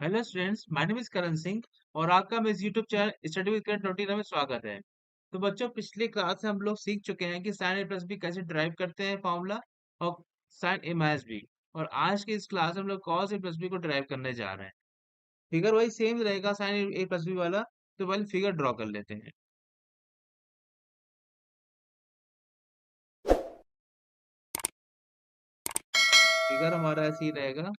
Hello students, my name is Karan Singh और आपका मेरे YouTube channel study with Karan 29 में स्वागत है। तो बच्चों, पिछले क्लास में हम लोग सीख चुके हैं कि साइन ए प्लस बी कैसे ड्राइव करते हैं फॉर्मूला, और साइन ए माइनस बी। और आज की इस क्लास में हम लोग कॉस ए प्लस बी को ड्राइव करने जा रहे हैं। फिगर वही सेम रहेगा साइन ए प्लस बी वाला। तो पहले फिगर ड्रॉ कर लेते हैं। फिगर हमारा ऐसे ही रहेगा।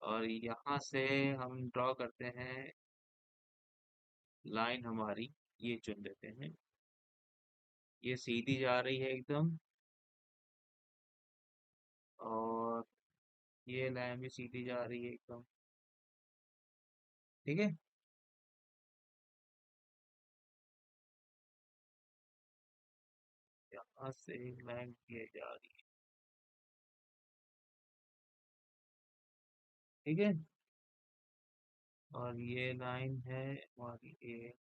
और यहाँ से हम ड्रॉ करते हैं लाइन हमारी, ये चुन लेते हैं। ये सीधी जा रही है एकदम, और ये लाइन भी सीधी जा रही है एकदम। ठीक है। यहाँ से लाइन किए जा रही है। ठीक है। और ये लाइन है हमारी ए।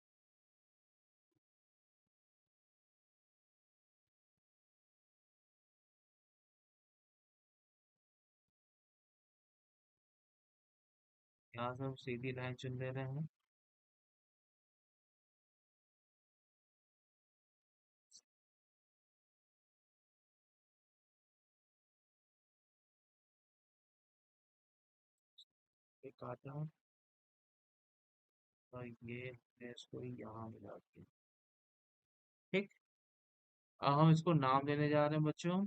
यहाँ से हम सीधी लाइन चुन ले रहे हैं। ये काटा, और ये हमने इसको यहाँ मिला दिया। ठीक। अब हम इसको नाम देने जा रहे हैं बच्चों।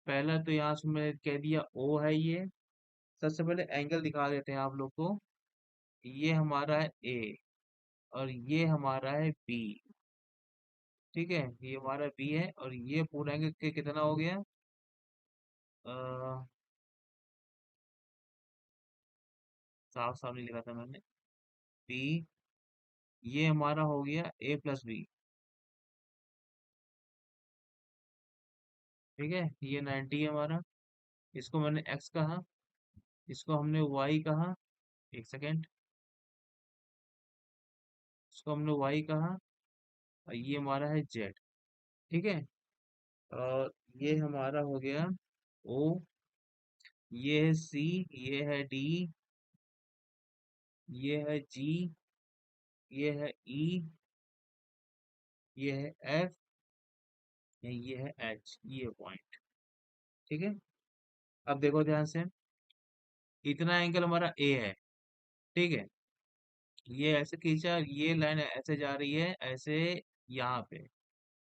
पहला तो यहाँ से मैंने कह दिया ओ है ये। सबसे पहले एंगल दिखा देते हैं आप लोग को। ये हमारा है ए, और ये हमारा है बी। ठीक है, ये हमारा बी है, और ये पूरा एंगल के कितना हो गया? साफ साफ नहीं लिखा था मैंने। बी, ये हमारा हो गया ए प्लस बी। ठीक है, ये 90 है हमारा। इसको मैंने एक्स कहा, इसको हमने वाई कहा। एक सेकेंड। इसको हमने वाई कहा, और ये हमारा है जेड। ठीक है। और ये हमारा हो गया ओ। ये है सी, ये है डी, ये है जी, ये है ई, ये है एफ, ये है एच, ये पॉइंट। ठीक है। अब देखो ध्यान से, इतना एंगल हमारा ए है। ठीक है। ये ऐसे खींचा, ये लाइन ऐसे जा रही है ऐसे, यहाँ पे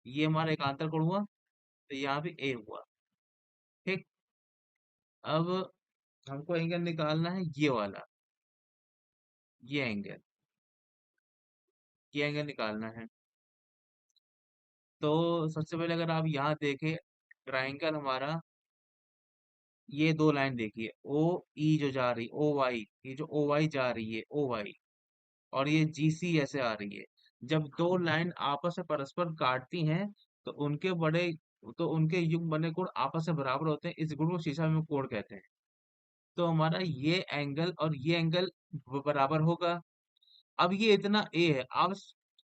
ये हमारा एकांतर कोण हुआ, तो यहाँ भी ए हुआ। ठीक। अब हमको एंगल निकालना है ये वाला, ये एंगल, ये एंगल निकालना है। तो सबसे पहले अगर आप यहाँ देखें, ट्राइंगल हमारा, ये दो लाइन देखिए, ओ ई जो जा रही, ओ वाई, ये जो ओ वाई जा रही है, ओ वाई, और ये जी सी ऐसे आ रही है। जब दो लाइन आपस में परस्पर काटती हैं, तो उनके बड़े, तो उनके युग्म बने कोण आपस में बराबर होते हैं। इस गुण को शीशा में कोण कहते हैं। तो हमारा ये एंगल और ये एंगल बराबर होगा। अब ये इतना ए है, आप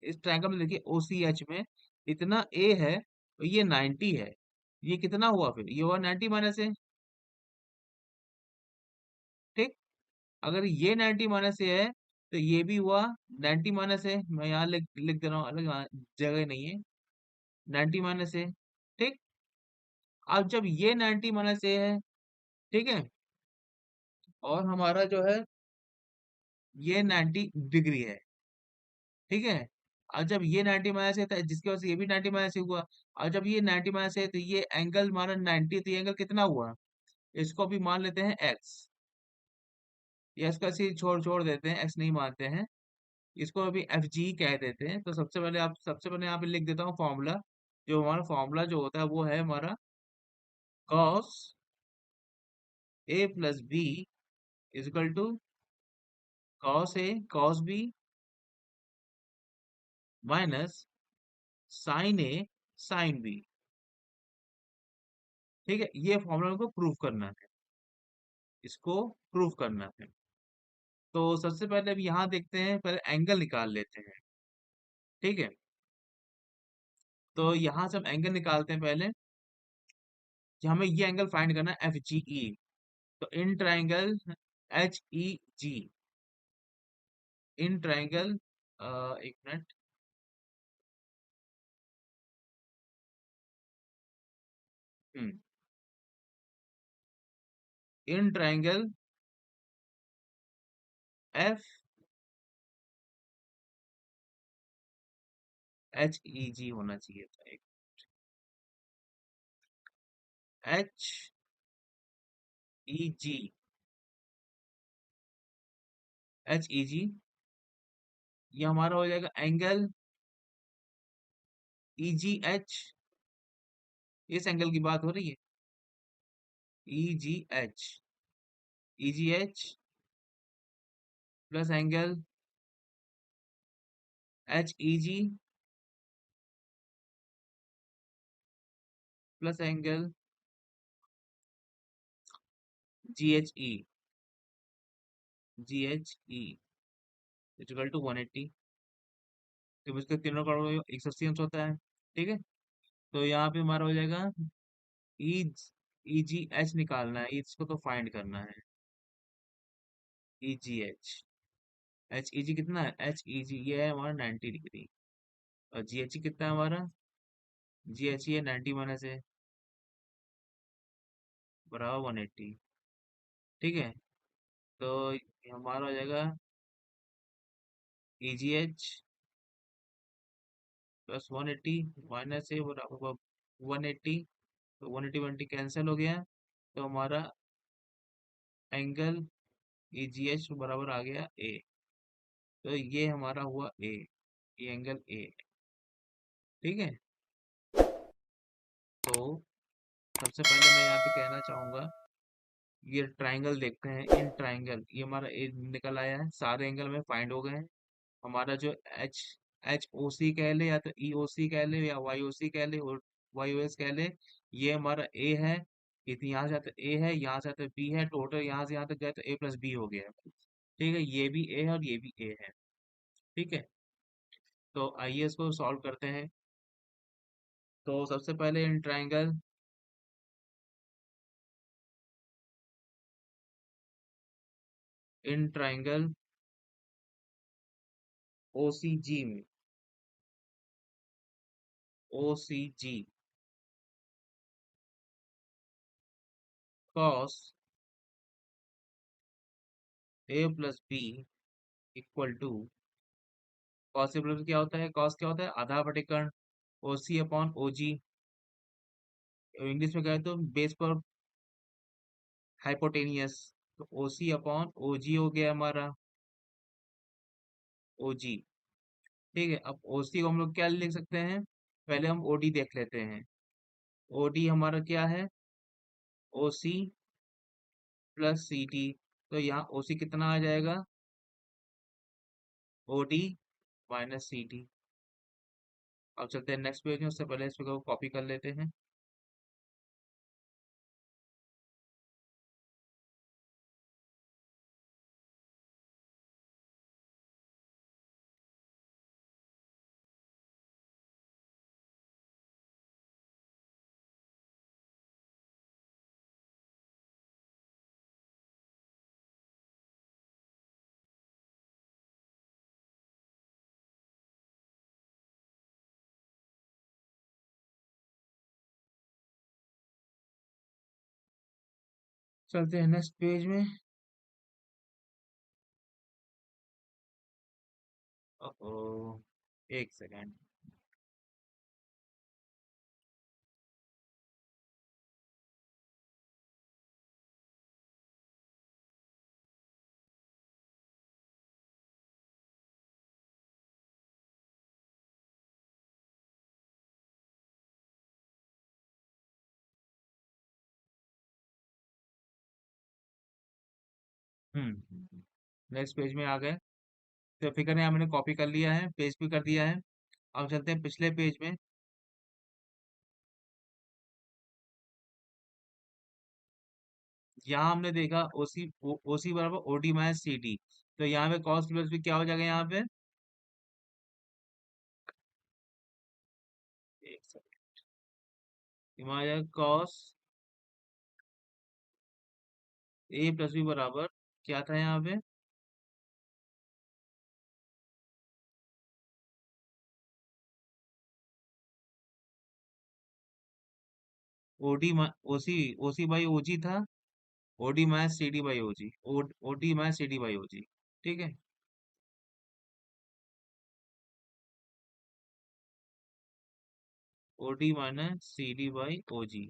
इस ट्रायंगल में देखिए ओ सी एच में इतना ए है, तो ये 90 है। ये कितना हुआ फिर? ये हुआ 90 माइनस ए। ठीक। अगर ये 90 माइनस ए है, तो ये भी हुआ 90 माइनस ए। मैं यहाँ लिख लिख दे रहा हूँ, अलग जगह नहीं है। 90 माइनस ए। ठीक। अब जब ये 90 माइनस ए है, ठीक है, और हमारा जो है ये 90 डिग्री है। ठीक है। और जब ये 90 माइनस है, तो जिसकी वजह से ये भी 90 माइनस हुआ। और जब ये 90 माइनस है, तो ये एंगल हमारा 90, तो ये एंगल कितना हुआ? इसको भी मान लेते हैं एक्स, या इसको ऐसे ही छोड़ छोड़ देते हैं, एक्स नहीं मानते हैं। इसको अभी एफ जी कह देते हैं। तो सबसे पहले यहाँ पे लिख देता हूँ फॉर्मूला। जो हमारा फॉर्मूला जो होता है वो है हमारा cos A plus B is equal to cos A cos B minus sine A sine B. ठीक है, ये फॉर्मूला को प्रूव करना है, इसको प्रूव करना है। तो सबसे पहले अब यहाँ देखते हैं, पहले एंगल निकाल लेते हैं। ठीक है। तो यहाँ से हम एंगल निकालते हैं पहले। कि हमें ये एंगल फाइंड करना है, एफ जी ई। तो in triangle H E G, in triangle, एक minute, in triangle F H E G होना चाहिए था, एक H E G, H E जी, ये हमारा हो जाएगा एंगल ई जी एच, इस एंगल की बात हो रही है, E G H, E G H plus angle H E G plus angle G H E, G H E equal to 180। तो इसके तीनों का 180 अंश होता है, ठीक है। तो यहाँ पे हमारा हो जाएगा ई, ई जी एच निकालना है, इसको तो फाइंड करना है, E G H, H E जी कितना है, एच ई जी ये है हमारा 90 डिग्री, और जी एच ई कितना है हमारा, जी एच ई है 90 - है बराबर 180, ठीक है। तो ये हमारा हो जाएगा ई जी एच प्लस 180 माइनस ए बराबर 180, तो 180 180 कैंसिल हो गया, तो हमारा एंगल ई जी एच बराबर आ गया ए। तो ये हमारा हुआ ए, ये एंगल ए, ठीक है। तो सबसे पहले मैं यहाँ पे कहना चाहूंगा, ये ट्राइंगल देखते हैं, इन ट्राइंगल ये हमारा ए निकल आया है, सारे एंगल में फाइंड हो गए हैं। हमारा जो एच एच ओ सी कह ले, या तो ई ओ सी कह ले, या वाई ओ सी कह ले, और वाई ओ एस कह ले, ये हमारा ए है। इतनी यहाँ से आता ए है, यहाँ से आता बी है, टोटल यहाँ से यहाँ तक गए तो ए प्लस बी हो गया है। ठीक है, ये भी ए है और ये भी ए है, ठीक है। तो आइए इसको सॉल्व करते हैं। तो सबसे पहले in triangle O C G में, O C G cos A plus B equal to, cos A plus क्या होता है, कॉस क्या होता है, आधा बटे कर्ण, ओ सी अपॉन ओ जी, इंग्लिश में कहे तो बेस पर हाइपोटेनियस। तो ओ सी अपॉन ओ जी हो गया हमारा, ओ जी, ठीक है। अब ओ सी को हम लोग क्या लिख सकते हैं, पहले हम ओ डी देख लेते हैं। ओ डी हमारा क्या है, ओ सी प्लस सी टी, तो यहाँ ओ सी कितना आ जाएगा, O D minus C T. अब चलते हैं नेक्स्ट पेज में, उससे पहले इस को कॉपी कर लेते हैं। चलते हैं नेक्स्ट पेज में। ओह, एक सेकेंड। नेक्स्ट पेज में आ गए। तो फिगर है हमने कॉपी कर लिया है, पेज भी कर दिया है। अब चलते हैं पिछले पेज में। यहाँ हमने देखा ओसी, ओसी बराबर ओडी माइनस सी डी, तो यहाँ पे कॉस प्लस भी क्या हो जाएगा, यहाँ पे एक सेकंड, यहाँ आ जाएगा कॉस ए प्लस बी बराबर क्या था यहाँ पे? OD OC, OC by OG था। OD minus C D by OG, OD minus C D by OG. ठीक है। OD minus C D by OG,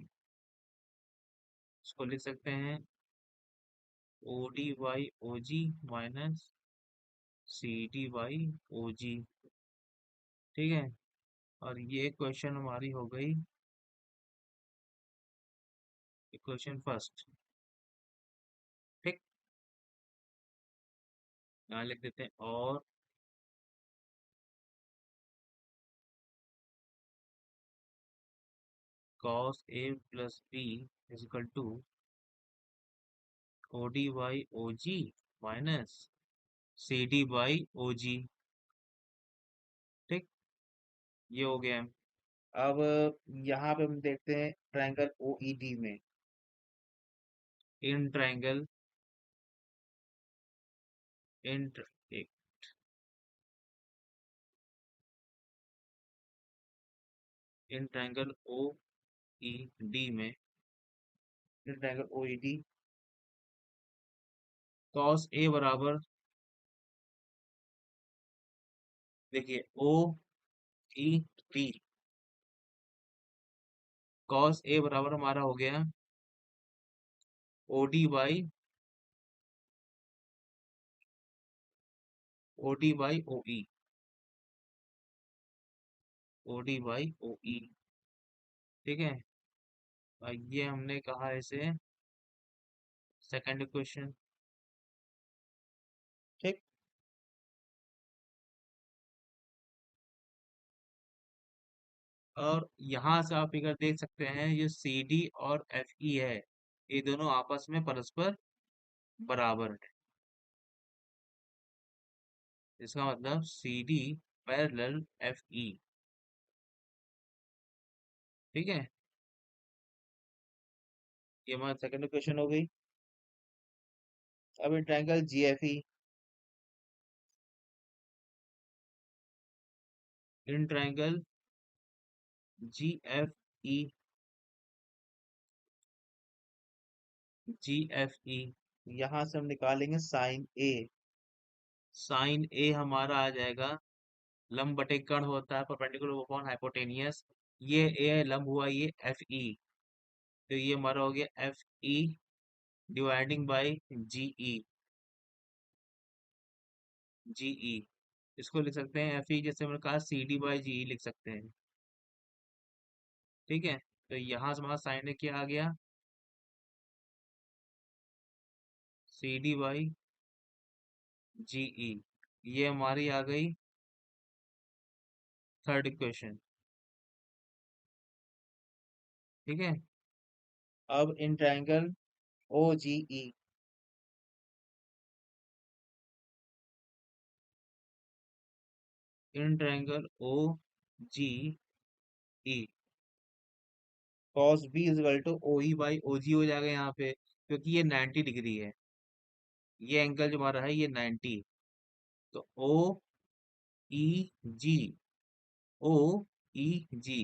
इसको लिख सकते हैं OD by OG minus C D by OG. ठीक है। और ये क्वेश्चन हमारी हो गई इक्वेशन फर्स्ट। ठीक। यहाँ लिख देते हैं और cos a plus B is equal to OD by OG minus C D by OG. ठीक। ये हो गया। अब यहाँ पे हम देखते हैं ट्रायंगल ओ ई डी में। इन ट्रायंगल इन एक इन ट्रायंगल ओ ई डी में, in triangle O E D cos A बराबर, देखिए ओ ई डी, कॉस ए बराबर हमारा हो गया OD by OD by O E, OD by O E. ठीक है। ये हमने कहा इसे सेकंड इक्वेशन। ठीक। और यहाँ से आप फिगर देख सकते हैं ये सी डी और एफ ई है, ये दोनों आपस में परस्पर बराबर है। इसका मतलब C D parallel F E. ठीक है। ये हमारा सेकंड इक्वेशन हो गई। अब in triangle G F E, in triangle G F E, G F E, यहाँ से हम निकालेंगे साइन ए। साइन ए हमारा आ जाएगा, लंब बटे कर्ण होता है परपेंडिकुलर अपॉन हाइपोटेनियस। ये ए लंब हुआ, ये एफ ई, तो ये हमारा हो गया F E dividing by G ई, जी ई। इसको लिख सकते हैं एफ ई, जैसे हमने कहा सी डी बाई जी ई लिख सकते हैं। ठीक है। तो यहाँ से हमारा साइन ए क्या आ गया, सी डी बाई जी ई। ये हमारी आ गई थर्ड इक्वेशन। ठीक है। अब in triangle O G E, in triangle O G E, cos b is equal to O E by O G हो जाएगा यहाँ पे, क्योंकि ये 90 डिग्री है। ये एंगल जो हमारा है ये 90, तो ओ ई जी, ओ ई जी।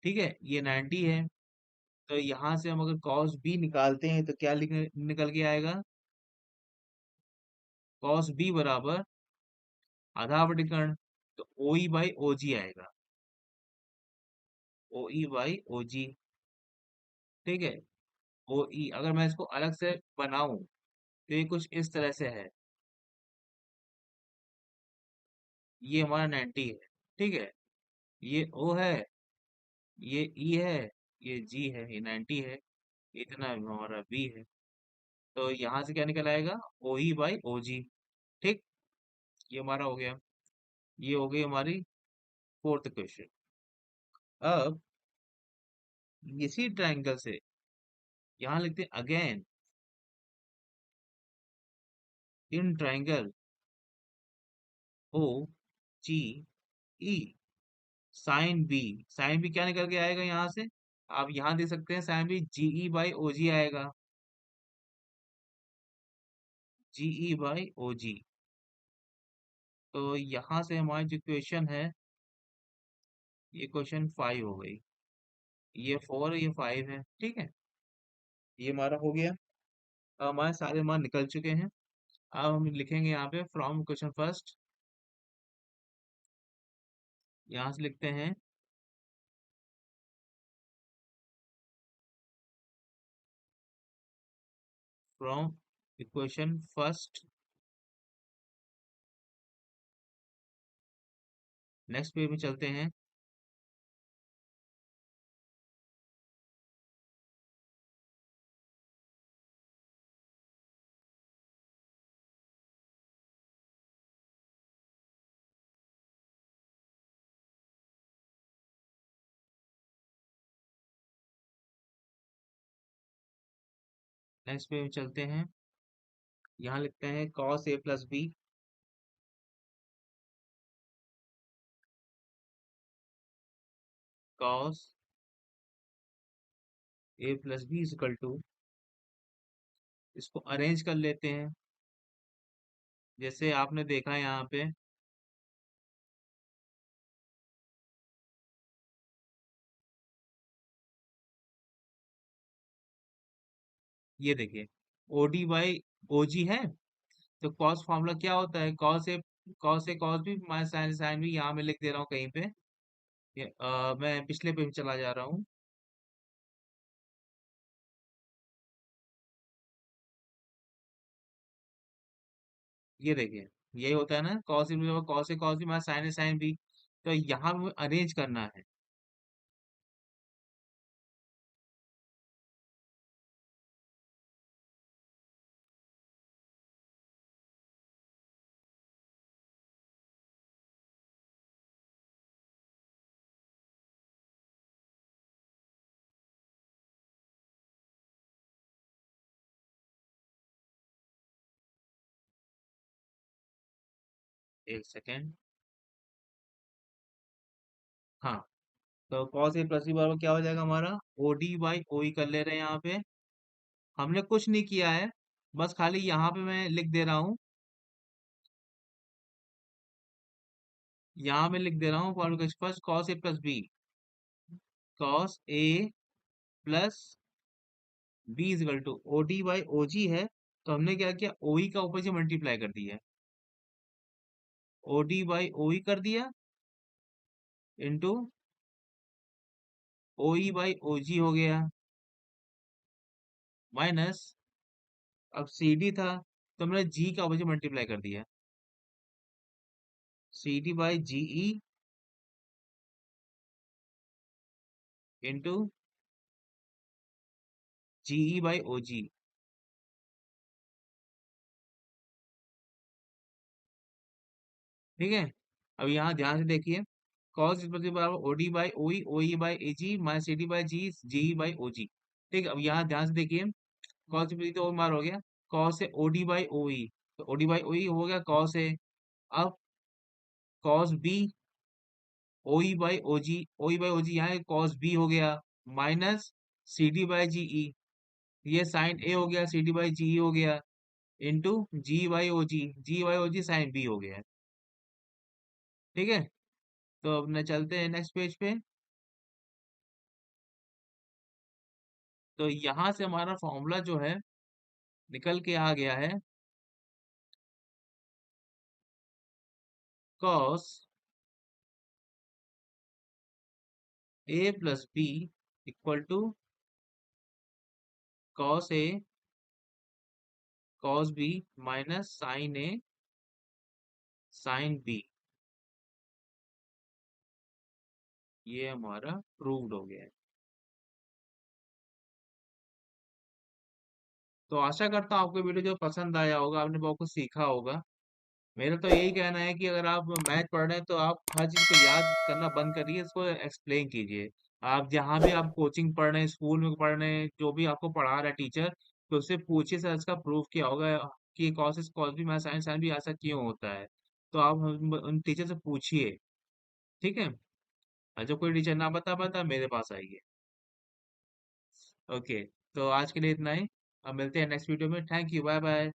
ठीक है, ये 90 है। तो यहाँ से हम अगर cos b निकालते हैं तो क्या निकल के आएगा, cos b बराबर आधा अवकर्ण, तो ओ ई बाई ओ जी आएगा, ओ ई बाई ओ जी। ठीक है। ओ ई अगर मैं इसको अलग से बनाऊं तो ये कुछ इस तरह से है, ये हमारा 90 है। ठीक है। ये ओ है, ये ई है, ये जी है, ये 90 है, इतना हमारा बी है। तो यहाँ से क्या निकल आएगा, ओ ई बाई ओ जी। ठीक। ये हमारा हो गया। ये हो गई हमारी फोर्थ क्वेश्चन। अब इसी ट्रायंगल से यहाँ लिखते हैं again in triangle O G E, sine B, sine B क्या निकल के आएगा यहाँ से, आप यहाँ देख सकते हैं sine B G E by O G आएगा। GE by O G. तो यहाँ से हमारी जो क्वेश्चन है, ये क्वेश्चन 5 हो गई। ये 4 ये 5 है, ठीक है। ये हमारा हो गया। अब हमारे सारे मान निकल चुके हैं। अब हम लिखेंगे यहाँ पे फ्रॉम क्वेश्चन फर्स्ट। यहाँ से लिखते हैं from equation first. Next page में चलते हैं। नेक्स्ट पेज में चलते हैं। यहाँ लिखते हैं cos a plus B. cos a plus B is equal to, इसको अरेंज कर लेते हैं। जैसे आपने देखा है यहाँ पे, ये देखिए ओडी बाई ओजी है। तो कॉस फॉर्मूला क्या होता है, cos A cos B minus sine sine B. यहाँ मैं लिख दे रहा हूँ कहीं पे। मैं पिछले पे चला जा रहा हूँ। ये देखिए यही होता है ना, cos A minus sine A sine B. तो यहाँ में अरेंज करना है। एक सेकेंड। हाँ, तो कॉस ए प्लस बी बराबर क्या हो जाएगा हमारा, ओ डी बाई ओ ई कर ले रहे हैं यहाँ पे। हमने कुछ नहीं किया है, बस खाली यहाँ पे मैं लिख दे रहा हूँ। यहाँ मैं लिख दे रहा हूँ formula first cos A plus B. Cos A plus B is equal to O D by O G है। तो हमने क्या किया, ओ ई का ऊपर से मल्टीप्लाई कर दिया। ओ डी बाई ओ ई कर दिया into O E by O G हो गया, माइनस, अब सी डी था तो हमने जी का ऊपर से मल्टीप्लाई कर दिया। C D by G E into G E by O G. ठीक है। अब यहाँ ध्यान से देखिए, cos इज बराबर O D by O E by A G minus C D by G, G E by O G. ठीक है। अब यहाँ ध्यान से देखिए, cos तो और मार हो गया, cos से ओ डी बाई ओ ई। तो ओ डी बाई ओ ई हो गया cos है। अब cos B O E by O G, O E by O G यहाँ cos बी हो गया, minus C D by G E, ये साइन ए हो गया, सी डी बाई जी ई हो गया, into G by O G sine B हो गया। ठीक है। तो अब न चलते हैं नेक्स्ट पेज पे। तो यहाँ से हमारा फॉर्मूला जो है निकल के आ गया है, cos A plus B equal to cos A cos B minus sine A sine B. ये हमारा प्रूव्ड हो गया है। तो आशा करता हूँ आपको वीडियो जो पसंद आया होगा, आपने बहुत कुछ सीखा होगा। मेरा तो यही कहना है कि अगर आप मैथ पढ़ रहे हैं तो आप हर चीज को याद करना बंद करिए, इसको एक्सप्लेन कीजिए। आप जहाँ भी आप कोचिंग पढ़ रहे हैं, स्कूल में पढ़ रहे हैं, जो भी आपको पढ़ा रहा है टीचर, तो उससे पूछिए सर इसका प्रूफ क्या होगा कि कॉस भी माइनस साइन साइन भी ऐसा क्यों होता है। तो आप उन टीचर से पूछिए। ठीक है। और जो कोई टीचर ना बता पाता मेरे पास आइए। ओके। तो आज के लिए इतना ही। अब मिलते हैं नेक्स्ट वीडियो में। Thank you, bye bye.